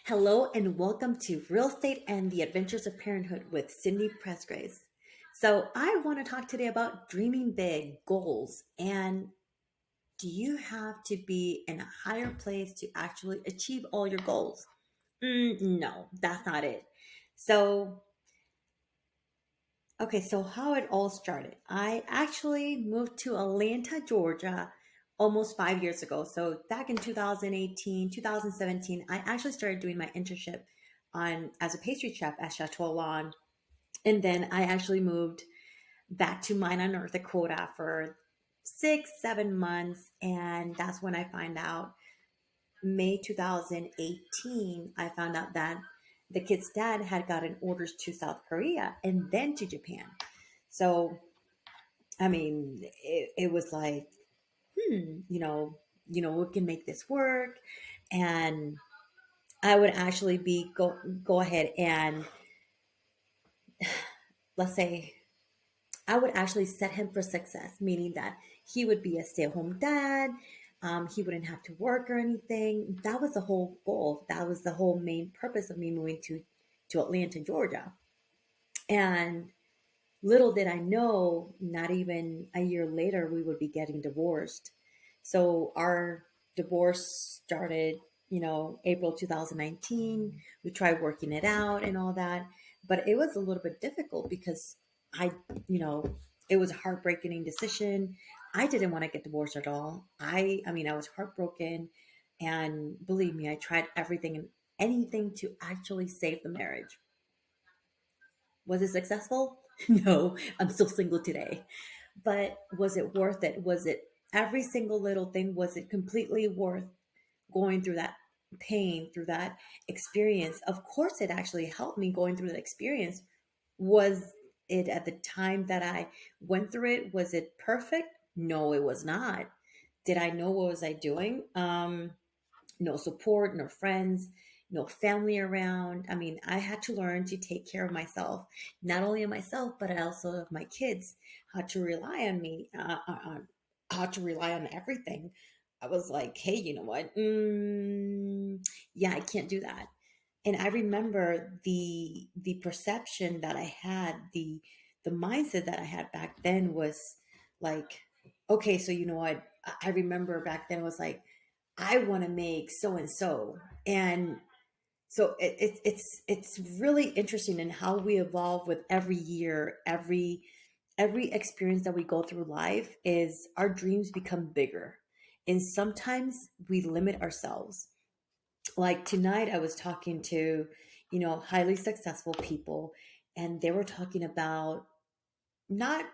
Hello and welcome to Real Estate and the Adventures of Parenthood with Cindy Presgraves. So, I want to talk today about dreaming big, goals, and do you have to be in a higher place to actually achieve all your goals? No, that's not it. So, so how it all started. I actually moved to Atlanta, Georgia almost 5 years ago. So back in 2018, 2017, I actually started doing my internship on as a pastry chef at Chateau Lawn. And then I actually moved back to mine on North Dakota for 6, 7 months. And that's when I find out May 2018, I found out that the kid's dad had gotten orders to South Korea and then to Japan. So, I mean, it was like, we can make this work. And I would actually go ahead and let's say I would actually set him for success, meaning that he would be a stay-at-home dad. He wouldn't have to work or anything. That was the whole goal. That was the whole main purpose of me moving to Atlanta, Georgia. And little did I know, not even a year later, we would be getting divorced. So our divorce started, April 2019. We tried working it out and all that, but it was a little bit difficult because I, you know, it was a heartbreaking decision. I didn't want to get divorced at all. I mean, I was heartbroken, and believe me, I tried everything and anything to actually save the marriage. Was it successful? No, I'm still single today. But was it worth it? Was it every single little thing? Was it completely worth going through that pain, through that experience? Of course, it actually helped me going through that experience. Was it at the time that I went through it? Was it perfect? No, it was not. Did I know what was I doing? No support, no friends, no family around. I mean, I had to learn to take care of myself, not only of myself, but also of my kids, how to rely on me, on how to rely on everything. I was like, hey, you know what? Yeah, I can't do that. And I remember the perception that I had, the mindset that I had back then was like, okay, so you know what? I remember back then it was like, I want to make so and so, and so it's really interesting in how we evolve with every year, every experience that we go through life is our dreams become bigger, and sometimes we limit ourselves. Like tonight, I was talking to highly successful people, and they were talking about not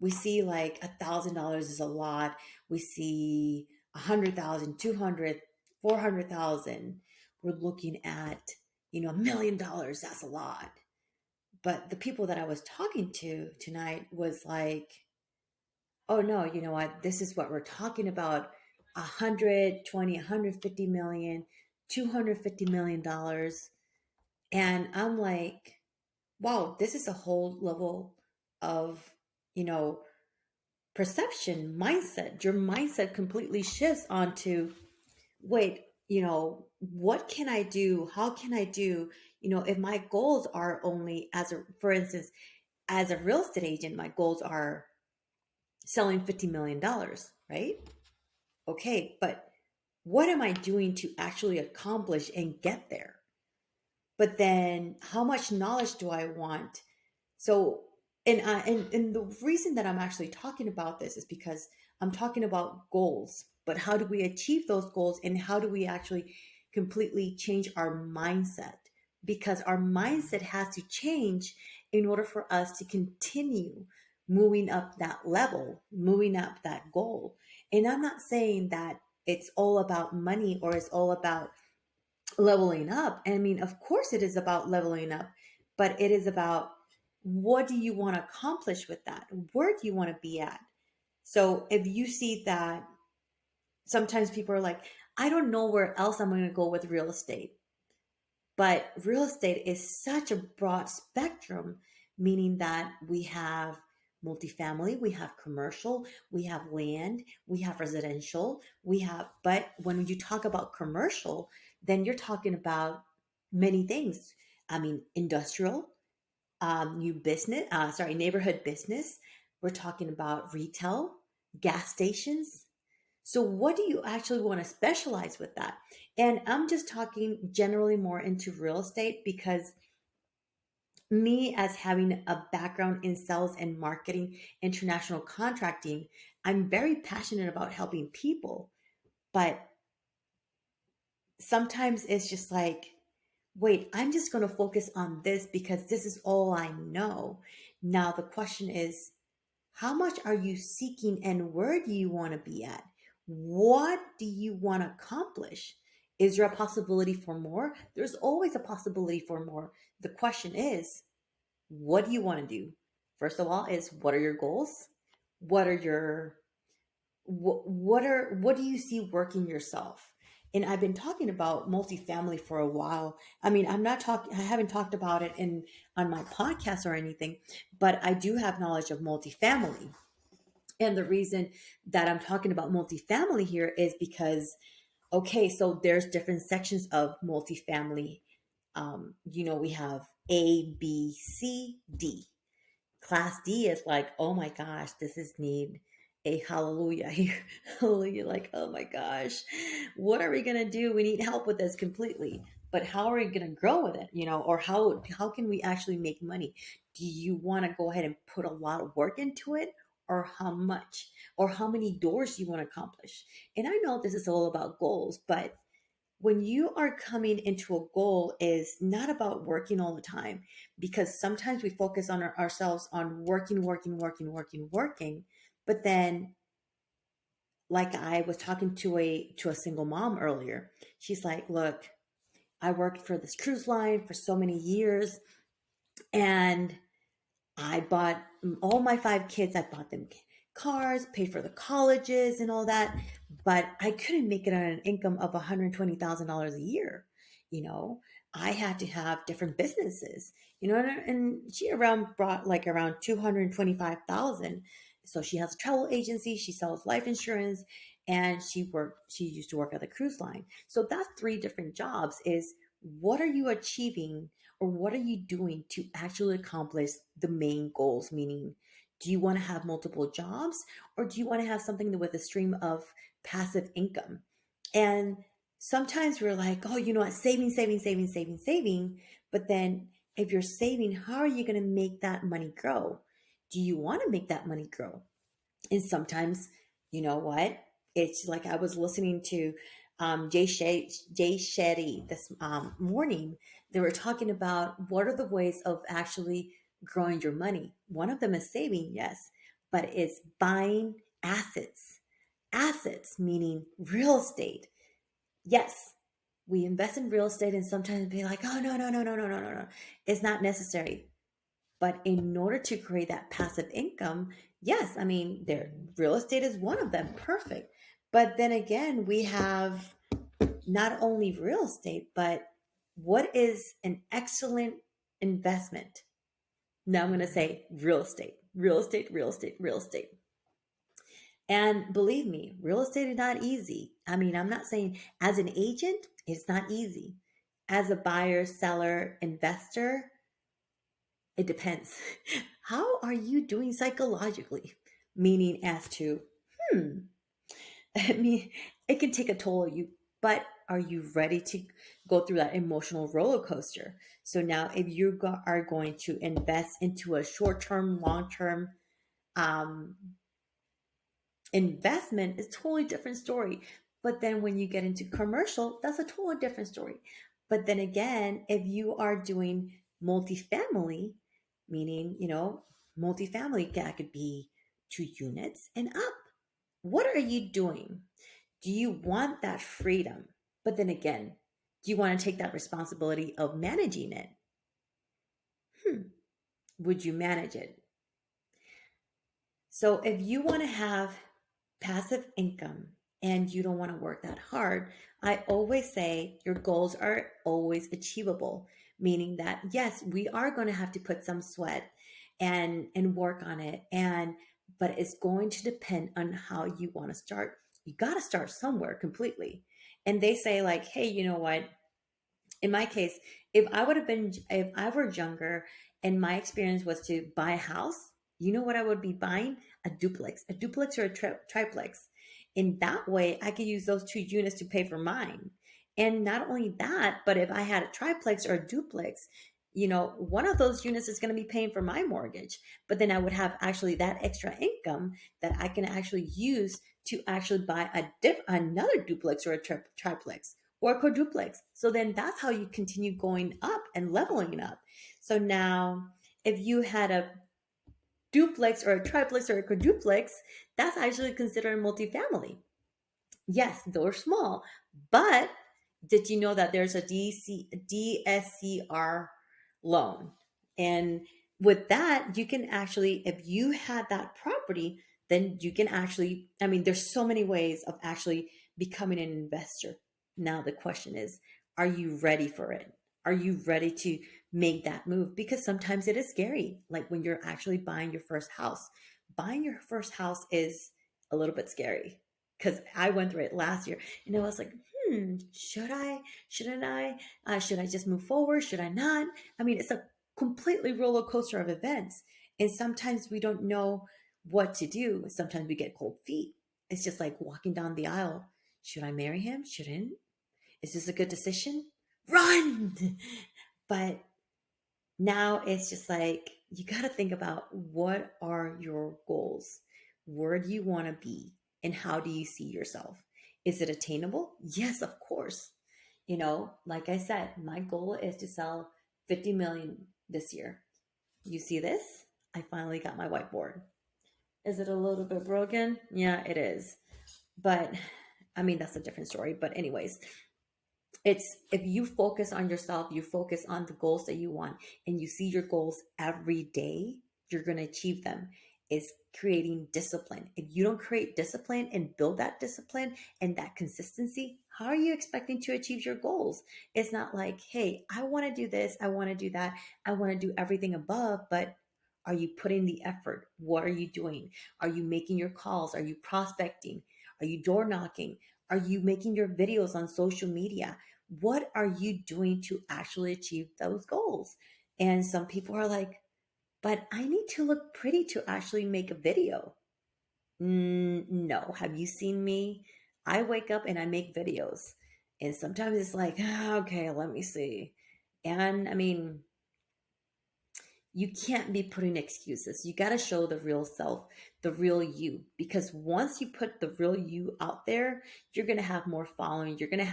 we see like $1,000 is a lot. We see 100,000, 200, 400,000. We're looking at $1 million. That's a lot. But the people that I was talking to tonight was like, oh no, you know what, this is what we're talking about: 120, 150 million, $250 million. And I'm like, wow, this is a whole level of, you know, perception, mindset. Your mindset completely shifts onto, wait, what can I do? How can I do? If my goals are only for instance, as a real estate agent, my goals are selling $50 million, right? Okay, but what am I doing to actually accomplish and get there? But then how much knowledge do I want? So, and the reason that I'm actually talking about this is because I'm talking about goals, but how do we achieve those goals, and how do we actually completely change our mindset? Because our mindset has to change in order for us to continue moving up that level, moving up that goal. And I'm not saying that it's all about money or it's all about leveling up. I mean, of course, it is about leveling up, but it is about, what do you want to accomplish with that? Where do you want to be at? So if you see that sometimes people are like, I don't know where else I'm going to go with real estate. But real estate is such a broad spectrum, meaning that we have multifamily, we have commercial, we have land, we have residential, but when you talk about commercial, then you're talking about many things. I mean, industrial, new business, neighborhood business. We're talking about retail, gas stations. So, what do you actually want to specialize with that? And I'm just talking generally more into real estate because me, as having a background in sales and marketing, international contracting, I'm very passionate about helping people. But sometimes it's just like, wait, I'm just going to focus on this because this is all I know. Now, the question is, how much are you seeking and where do you want to be at? What do you want to accomplish? Is there a possibility for more? There's always a possibility for more. The question is, what do you want to do? First of all, is what are your goals? What are your what do you see working yourself? And I've been talking about multifamily for a while. I mean, I haven't talked about it in on my podcast or anything, but I do have knowledge of multifamily. And the reason that I'm talking about multifamily here is because, okay, so there's different sections of multifamily. We have A, B, C, D. Class D is like, oh my gosh, this is need a hallelujah here. Hallelujah, like, oh my gosh, what are we gonna do? We need help with this completely. But how are we gonna grow with it? Or how can we actually make money? Do you want to go ahead and put a lot of work into it, or how much? Or how many doors you want to accomplish? And I know this is all about goals, but when you are coming into a goal is not about working all the time, because sometimes we focus on ourselves on working, but then, like, I was talking to a single mom earlier. She's like, look, I worked for this cruise line for so many years, and I bought all my five kids, I bought them cars, paid for the colleges and all that, but I couldn't make it on an income of $120,000 a year. You know, I had to have different businesses, and she brought like around 225,000. So she has a travel agency, she sells life insurance, and she used to work at the cruise line. So that's three different jobs. Is what are you achieving, or what are you doing to actually accomplish the main goals? Meaning, do you want to have multiple jobs, or do you want to have something with a stream of passive income? And sometimes we're like, oh, you know what, saving. But then if you're saving, how are you going to make that money grow? Do you want to make that money grow? And sometimes, you know what? It's like I was listening to Jay Shetty this morning. They were talking about what are the ways of actually growing your money. One of them is saving, yes, but it's buying assets. Assets meaning real estate. Yes, we invest in real estate, and sometimes be like, oh, no. It's not necessary. But in order to create that passive income, yes, I mean, there real estate is one of them. Perfect. But then again, we have not only real estate, but what is an excellent investment? Now I'm going to say real estate, real estate, real estate, real estate. And believe me, real estate is not easy. I mean, I'm not saying as an agent, it's not easy. As a buyer, seller, investor, it depends. How are you doing psychologically? Meaning, as to, hmm, I mean, it can take a toll on you, but are you ready to go through that emotional roller coaster? So now, if you are going to invest into a short term, long term um, investment, it's a totally different story. But then when you get into commercial, that's a totally different story. But then again, if you are doing multifamily, meaning, multifamily, that could be 2 units and up. What are you doing? Do you want that freedom? But then again, do you want to take that responsibility of managing it? Would you manage it? So if you want to have passive income and you don't want to work that hard, I always say your goals are always achievable, meaning that yes, we are going to have to put some sweat and work on it, but it's going to depend on how you want to start. You got to start somewhere completely. And they say like, hey, you know what? In my case, if I were younger and my experience was to buy a house, you know what I would be buying? A duplex or a triplex. In that way, I could use those two units to pay for mine. And not only that, but if I had a triplex or a duplex, one of those units is going to be paying for my mortgage. But then I would have actually that extra income that I can actually use to actually buy another duplex or a triplex or a quadruplex. So then that's how you continue going up and leveling up. So now, if you had a duplex or a triplex or a quadruplex, that's actually considered multifamily. Yes, they're small, but did you know that there's a DSCR loan? And with that, you can actually, if you had that property, then you can actually, I mean, there's so many ways of actually becoming an investor. Now, the question is, are you ready for it? Are you ready to make that move? Because sometimes it is scary. Like when you're actually buying your first house, buying your first house is a little bit scary because I went through it last year and I was like, should I? Shouldn't I? Should I just move forward? Should I not? I mean, it's a completely roller coaster of events. And sometimes we don't know what to do. Sometimes we get cold feet. It's just like walking down the aisle. Should I marry him? Shouldn't? Is this a good decision? Run! But now it's just like you got to think about what are your goals? Where do you want to be? And how do you see yourself? Is it attainable? Yes, of course. Like I said, my goal is to sell 50 million this year. You see this? I finally got my whiteboard. Is it a little bit broken? Yeah, it is. But I mean, that's a different story. But, anyways, it's if you focus on yourself, you focus on the goals that you want, and you see your goals every day, you're going to achieve them. Is creating discipline. If you don't create discipline and build that discipline and that consistency, how are you expecting to achieve your goals? It's not like, hey, I want to do this, I want to do that, I want to do everything above, but are you putting the effort? What are you doing? Are you making your calls? Are you prospecting? Are you door knocking? Are you making your videos on social media? What are you doing to actually achieve those goals? And some people are like, but I need to look pretty to actually make a video. No. Have you seen me? I wake up and I make videos. And sometimes it's like, okay, let me see. And I mean, you can't be putting excuses. You got to show the real self, the real you. Because once you put the real you out there, you're going to have more following. You're going to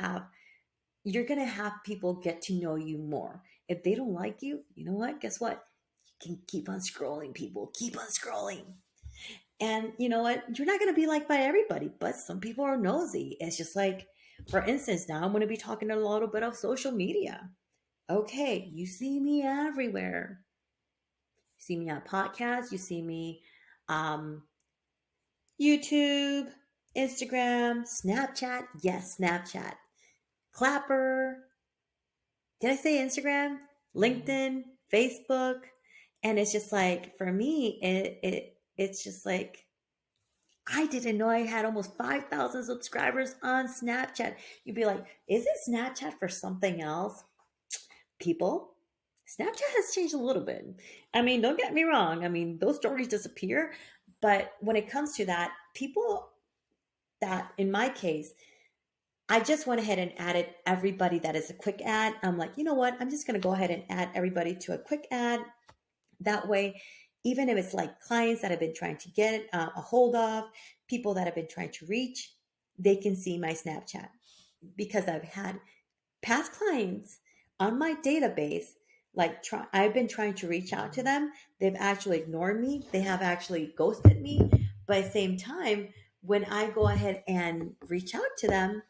have people get to know you more. If they don't like you, you know what? Guess what? You can keep on scrolling, people. Keep on scrolling. And you know what? You're not going to be liked by everybody, but some people are nosy. It's just like, for instance, now I'm going to be talking a little bit of social media. Okay, you see me everywhere. You see me on podcasts. You see me um, YouTube, Instagram, Snapchat. Yes, Snapchat. Clapper. Did I say Instagram? LinkedIn, Facebook. And it's just like, for me, it's just like, I didn't know I had almost 5,000 subscribers on Snapchat. You'd be like, isn't Snapchat for something else? People, Snapchat has changed a little bit. I mean, don't get me wrong. I mean, those stories disappear. But when it comes to that, people that, in my case, I just went ahead and added everybody that is a quick ad. I'm like, you know what? I'm just going to go ahead and add everybody to a quick ad. That way, even if it's like clients that have been trying to get a hold of, people that have been trying to reach, they can see my Snapchat because I've had past clients on my database. Like I've been trying to reach out to them. They've actually ignored me. They have actually ghosted me. But at the same time, when I go ahead and reach out to them,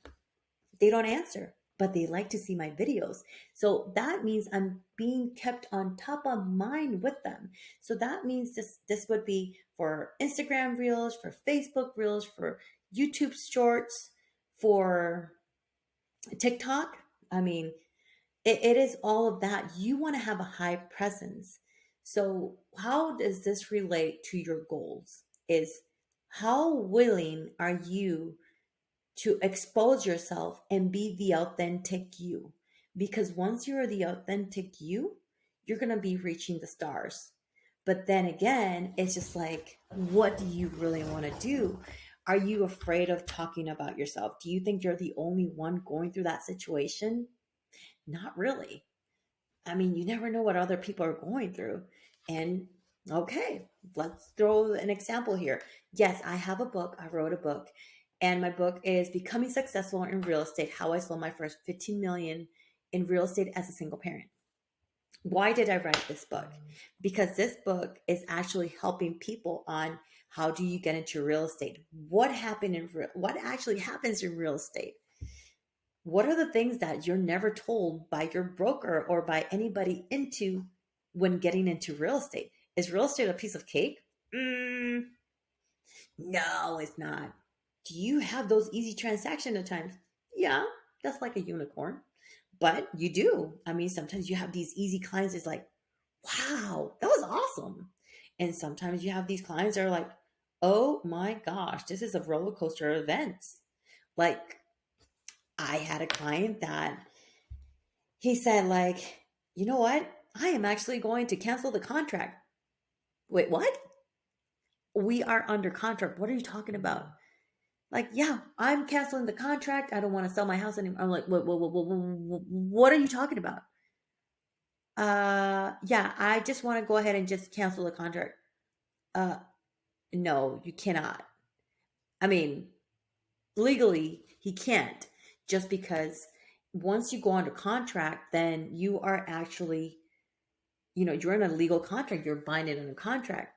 they don't answer, but they like to see my videos. So that means I'm being kept on top of mind with them. So that means this would be for Instagram Reels, for Facebook Reels, for YouTube Shorts, for TikTok. I mean, it is all of that. You want to have a high presence. So how does this relate to your goals? Is how willing are you to expose yourself and be the authentic you. Because once you're the authentic you, you're going to be reaching the stars. But then again, it's just like, what do you really want to do? Are you afraid of talking about yourself? Do you think you're the only one going through that situation? Not really. I mean, you never know what other people are going through. And okay, let's throw an example here. Yes, I have a book. I wrote a book, and my book is Becoming Successful in Real Estate: How I Sold My First 15 million in Real Estate as a Single Parent. Why did I write this book? Because this book is actually helping people on how do you get into real estate? What actually happens in real estate? What are the things that you're never told by your broker or by anybody into when getting into real estate? Is real estate a piece of cake? No, it's not. Do you have those easy transaction at times? Yeah, that's like a unicorn. But you do. I mean, sometimes you have these easy clients. It's like, wow, that was awesome. And sometimes you have these clients that are like, oh my gosh, this is a roller coaster of events. Like, I had a client that he said, like, you know what? I am actually going to cancel the contract. Wait, what? We are under contract. What are you talking about? Like, yeah, I'm canceling the contract. I don't want to sell my house anymore. I'm like, what are you talking about? Yeah, I just want to go ahead and just cancel the contract. Uh, no, you cannot. I mean, legally, he can't, just because once you go under contract, then you are actually, you're in a legal contract. You're binding on a contract.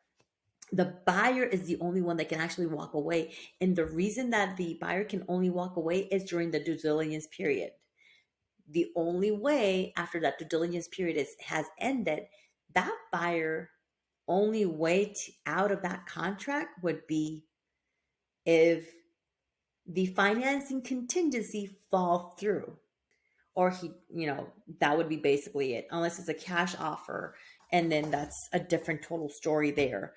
The buyer is the only one that can actually walk away. And the reason that the buyer can only walk away is during the due diligence period. The only way after that due diligence period has ended, that buyer only way out of that contract would be if the financing contingency fall through, or that would be basically it, unless it's a cash offer, and then that's a different total story there.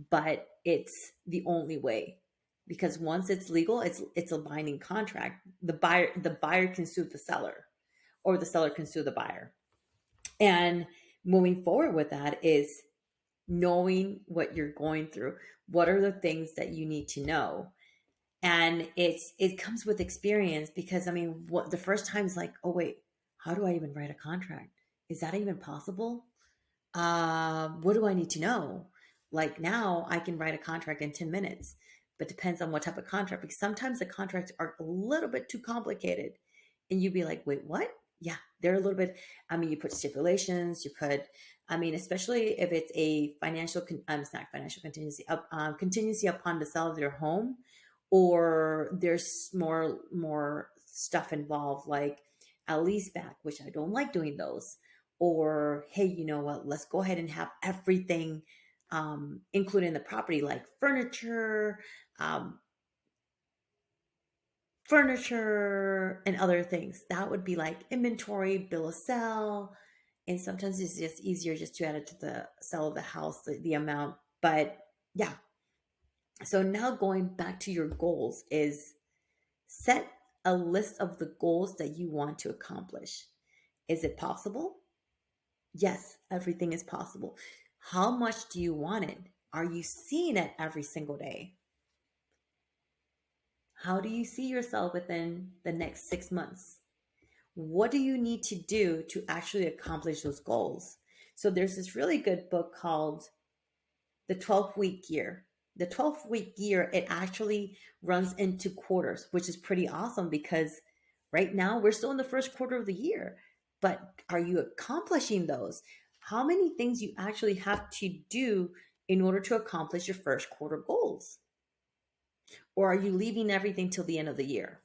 But it's the only way, because once it's legal, it's a binding contract. The buyer can sue the seller, or the seller can sue the buyer. And moving forward with that is knowing what you're going through. What are the things that you need to know? And it comes with experience, because I mean, what the first time is like, oh wait, how do I even write a contract? Is that even possible? What do I need to know? Like, now I can write a contract in 10 minutes, but depends on what type of contract, because sometimes the contracts are a little bit too complicated, and you'd be like, wait, what? Yeah, they're a little bit. I mean, you put stipulations, I mean, especially if it's a it's not financial contingency, contingency upon the sale of your home, or there's more stuff involved, like a lease back, which I don't like doing those. Or, hey, you know what? Let's go ahead and have everything included in the property, like um, furniture, and other things. That would be like inventory, bill of sale, and sometimes it's just easier just to add it to the sale of the house, the amount. But yeah, so now going back to your goals is set a list of the goals that you want to accomplish. Is it possible? Yes, everything is possible. How much do you want it? Are you seeing it every single day? How do you see yourself within the next 6 months? What do you need to do to actually accomplish those goals? So there's this really good book called The 12-Week Year. The 12-week year, it actually runs into quarters, which is pretty awesome, because right now we're still in the first quarter of the year. But are you accomplishing those? How many things you actually have to do in order to accomplish your first quarter goals? Or are you leaving everything till the end of the year?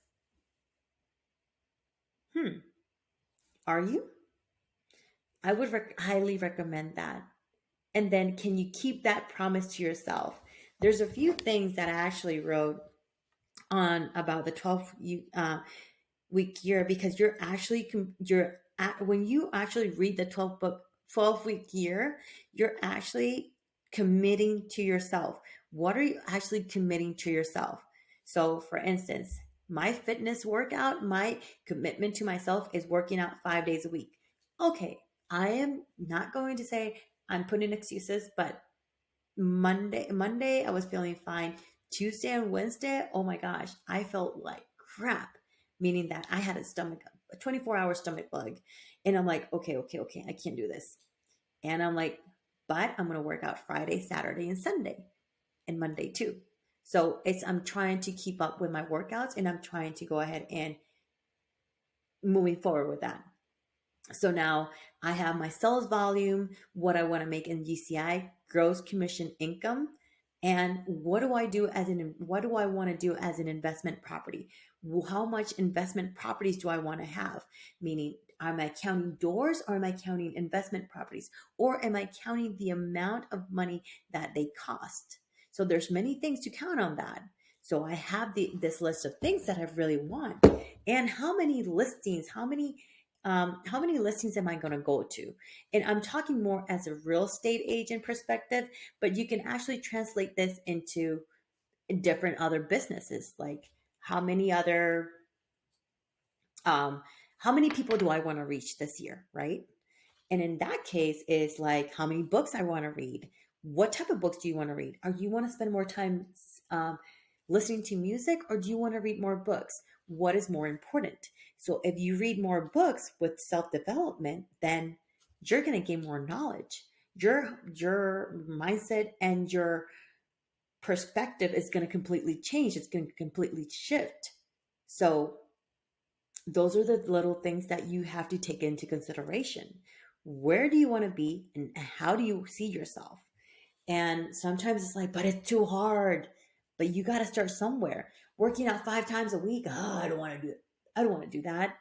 Are you? I would highly recommend that. And then, can you keep that promise to yourself? There's a few things that I actually wrote on about the 12-week year, because when you actually read the 12-week year, you're actually committing to yourself. What are you actually committing to yourself? So, for instance, My fitness workout, my commitment to myself is working out 5 days a week. Okay, I am not going to say I'm putting excuses, but Monday I was feeling fine. Tuesday and Wednesday, oh my gosh, I felt like crap, meaning that I had a 24-hour stomach bug. And I'm like, okay, I can't do this. And I'm like, but I'm going to work out Friday, Saturday, and Sunday, and Monday too. So I'm trying to keep up with my workouts, and I'm trying to go ahead and moving forward with that. So now I have my sales volume, what I want to make in GCI, gross commission income, and what do I want to do as an investment property? How much investment properties do I want to have? Meaning, am I counting doors, or am I counting investment properties, or am I counting the amount of money that they cost? So there's many things to count on that. So I have this list of things that I really want, and how many listings am I going to go to? And I'm talking more as a real estate agent perspective, but you can actually translate this into different other businesses. Like how many other, um, how many people do I want to reach this year, right? And in that case, is like how many books I want to read. What type of books do you want to read? Or do you want to spend more time um, listening to music, or do you want to read more books? What is more important? So if you read more books with self-development, then you're going to gain more knowledge. Your mindset and your perspective is going to completely change. It's going to completely shift. So those are the little things that you have to take into consideration. Where do you want to be, and how do you see yourself? And sometimes it's like, but it's too hard. But you got to start somewhere. Working out 5 times a week, oh, I don't want to do it. I don't want to do that.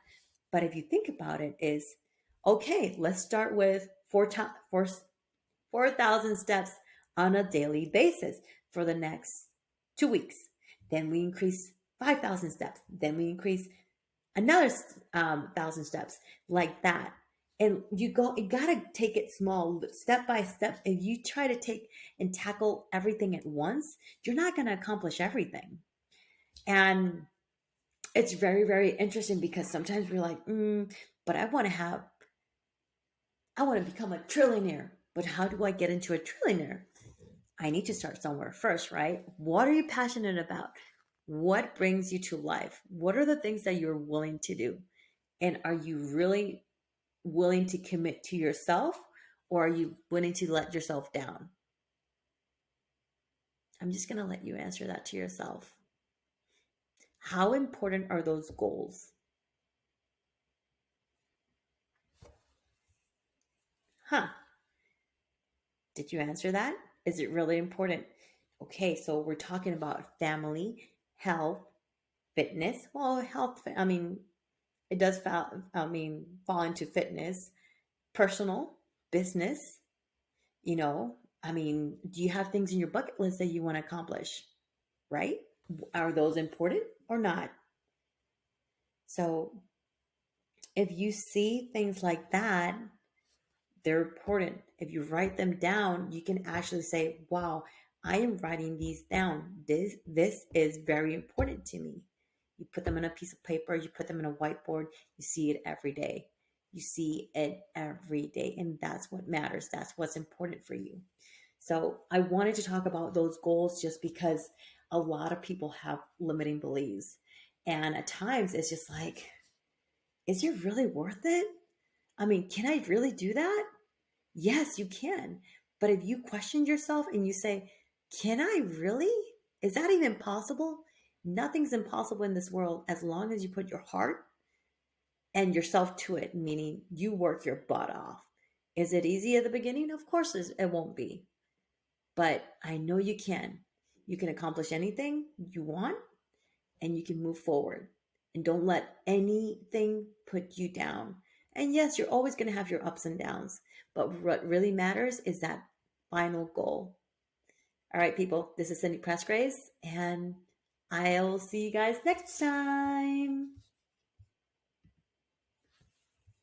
But if you think about it, is okay, let's start with 4,000 steps on a daily basis for the next 2 weeks. Then we increase 5,000 steps. Then we increase another 1,000 steps, like that. And you gotta take it small, step by step. If you try to take and tackle everything at once, you're not going to accomplish everything. And it's very, very interesting, because sometimes we're like, but I want to become a trillionaire. But how do I get into a trillionaire? I need to start somewhere first, right? What are you passionate about? What brings you to life? What are the things that you're willing to do? And are you really willing to commit to yourself, or are you willing to let yourself down? I'm just going to let you answer that to yourself. How important are those goals? Huh? Did you answer that? Is it really important? Okay, so we're talking about family, health, fitness. Well, health, I mean, it does fall into fitness, personal, business, I mean, do you have things in your bucket list that you want to accomplish? Right? Are those important or not? So if you see things like that, they're important. If you write them down, you can actually say, wow, I am writing these down. This is very important to me. You put them on a piece of paper, you put them in a whiteboard, you see it every day. You see it every day. And that's what matters. That's what's important for you. So I wanted to talk about those goals just because a lot of people have limiting beliefs. And at times it's just like, is it really worth it? I mean, can I really do that? Yes, you can. But if you question yourself and you say, can I really? Is that even possible? Nothing's impossible in this world as long as you put your heart and yourself to it, meaning you work your butt off. Is it easy at the beginning? Of course it won't be. But I know you can. You can accomplish anything you want, and you can move forward. And don't let anything put you down. And yes, you're always going to have your ups and downs. But what really matters is that final goal. All right, people, this is Cindy Presgraves, and I'll see you guys next time.